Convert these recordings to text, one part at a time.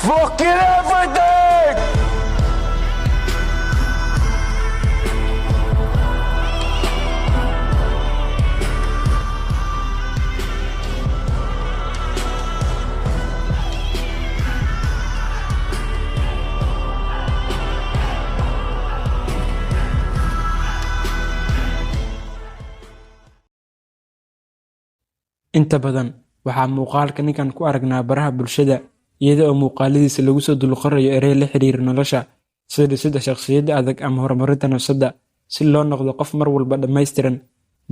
Fucking everything! inta badan waxaa muuqaalka ninkan ku aragnaa baraha bulshada iyada oo muuqaaladiisa lagu soo dulqorayo erey la xiriira nolosha sida dhisidda shakhsiyadda adag ama horumarinta nafsadda si loo noqdo qof mar walba dhammaystiran.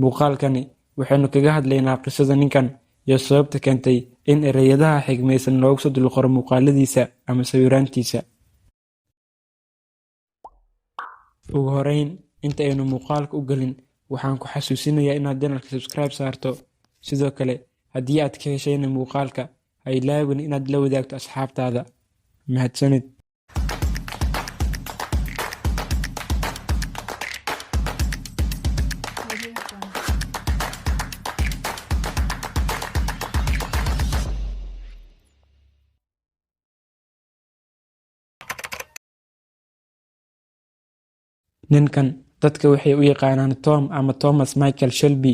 Muuqaalkani waxaynu kaga hadlaynaa qisada ninkan iyo sababta keentay in ereyadaha xigmaysan loogu soo dulqoro muuqaaladiisa ama sawiraantiisa. ugu horeyn, inta aynu muuqaalka u gelin, waxaan ku xasuusinayaa inaad channelka subscribe saarto. sidoo kale, haddii aad ka heshayna muuqaalka, ha ilaawin inaad la wadaagto asxaabtaada. Mahadsanid. ninkan dadka waxay u yaqaanaan Tom ama Thomas Michael Shelby,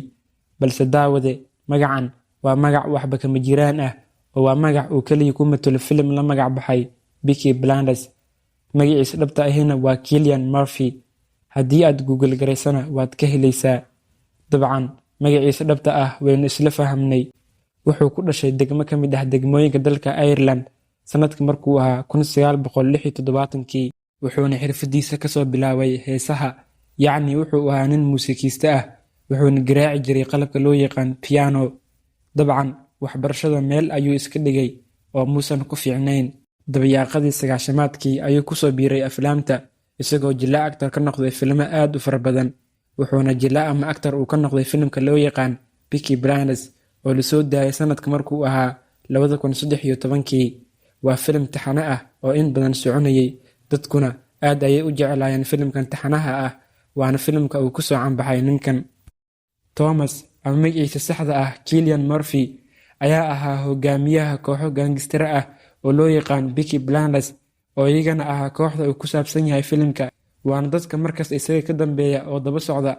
balse daawade, magacan waa magac waxba kama jiraan ah oo waa magac uu kaliya ku matalo filim la magac baxay Peaky Blinders. Magaciisa dhabta ahina waa Cillian Murphy. haddii aad Google garaysana waad ka helaysaa. dabcan magaciisa dhabta ah waynu isla fahamnay. wuxuu ku dhashay degmo ka mid ah degmooyinka dalka Ireland sanadka markuu ahaa 1976, wuxuuna xirfadiisa kasoo bilaabay heesaha, yacni wuxuu ahaa nin muusikiiste ah, wuxuuna garaaci jiray qalabka loo yaqaan piano. dabcan waxbarashada meel ayuu iska dhigay oo muusan ku fiicnayn. dabayaaqadii 90-maadkii ayuu kusoo biiray aflaamta, isagoo jilaa actor ka noqday filmo aad u fara badan. wuxuuna jilaa ama actor uu ka noqday filimka loo yaqaan Peaky Blinders oo lasoo daayay sanadka markuu ahaa 2013. waa filim taxane ah oo in badan soconayay, dadkuna aad ayay u jeclaayeen filimkan taxanaha ah, waana filimka uu ku soo canbaxay ninkan. Thomas, ama magaciisa saxda ah Cillian Murphy, ayaa ahaa hogaamiyaha kooxo gaangistara ah oo loo yaqaan Peaky Blinders, oo iyagana ahaa kooxda uu ku saabsan yahay filimka, waana dadka markaas isaga ka dambeeya oo daba socda.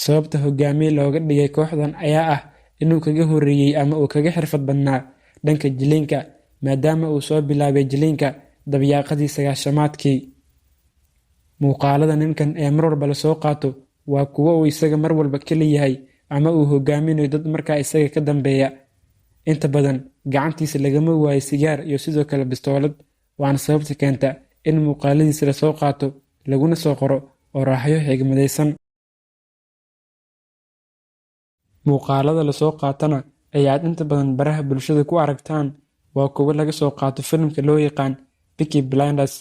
sababta hogaamiye looga dhigay kooxdan ayaa ah inuu kaga horeeyey ama uu kaga xirfad badnaa dhanka jileynka, maadaama uu soo bilaabay jileynka dabayaaqadii 90-maadkii. muuqaalada ninkan ee mar walba la soo qaato waa kuwo uu isaga mar walba kala yahay ama uu hogaaminayo dad markaa isaga ka dambeeya. inta badan gacantiisa lagama waayo sigaar iyo sidoo kale bistoolad, waana sababta keenta in muuqaaladiisa la soo qaato laguna soo qoro oo raaxyo xigmadaysan. muuqaalada la soo qaatana ay aad inta badan baraha bulshada ku aragtaan waa kuwo laga soo qaato filimka loo yaqaan Peaky Blinders.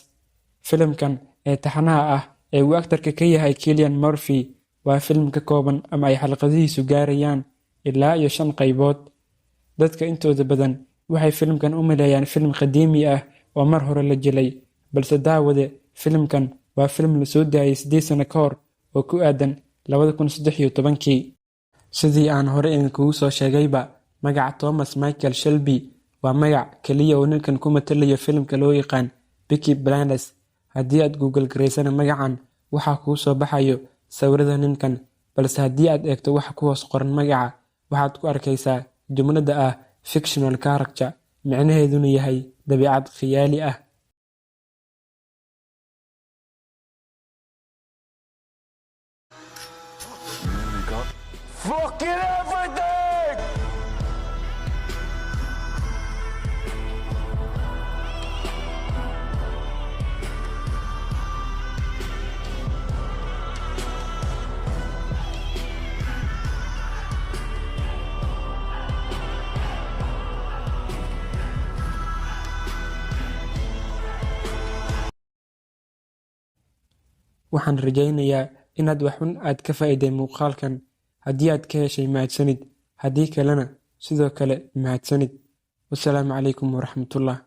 filimkan ee taxanaha ah ee uu actarka ka yahay Cillian Murphy waa filim ka kooban ama ay xalqadihiisu gaarayaan ilaa iyo 5 qaybood. dadka intooda badan waxay filimkan u maleeyaan filim qadiimi ah oo mar hore la jilay, balse daawade, filimkan waa filim la soo daayay 8 sano ka hor oo ku aadan 2013. sidii aan hore idinkugu soo sheegayba, magaca Thomas Michael Shelby waa magac kaliya oo ninkan ku matalayo filimka loo yaqaan Peaky Blinders. haddii aad Google garaysana magacan, waxaa kuu soo baxayo sawirada ninkan, balse haddii aad eegto waxa ku hoos qoran magaca, waxaad ku arkaysaa jumlada ah fictional character, micnaheeduna yahay dabiicad khiyaali ah. Fucking everything! waxaan rajaynayaa inaad waxun aad ka faa'iiday muuqaalkan. haddii aad ka heshay, mahadsanid. haddii kalena sidoo kale mahadsanid. wasalaamu calaykum waraxmatullah.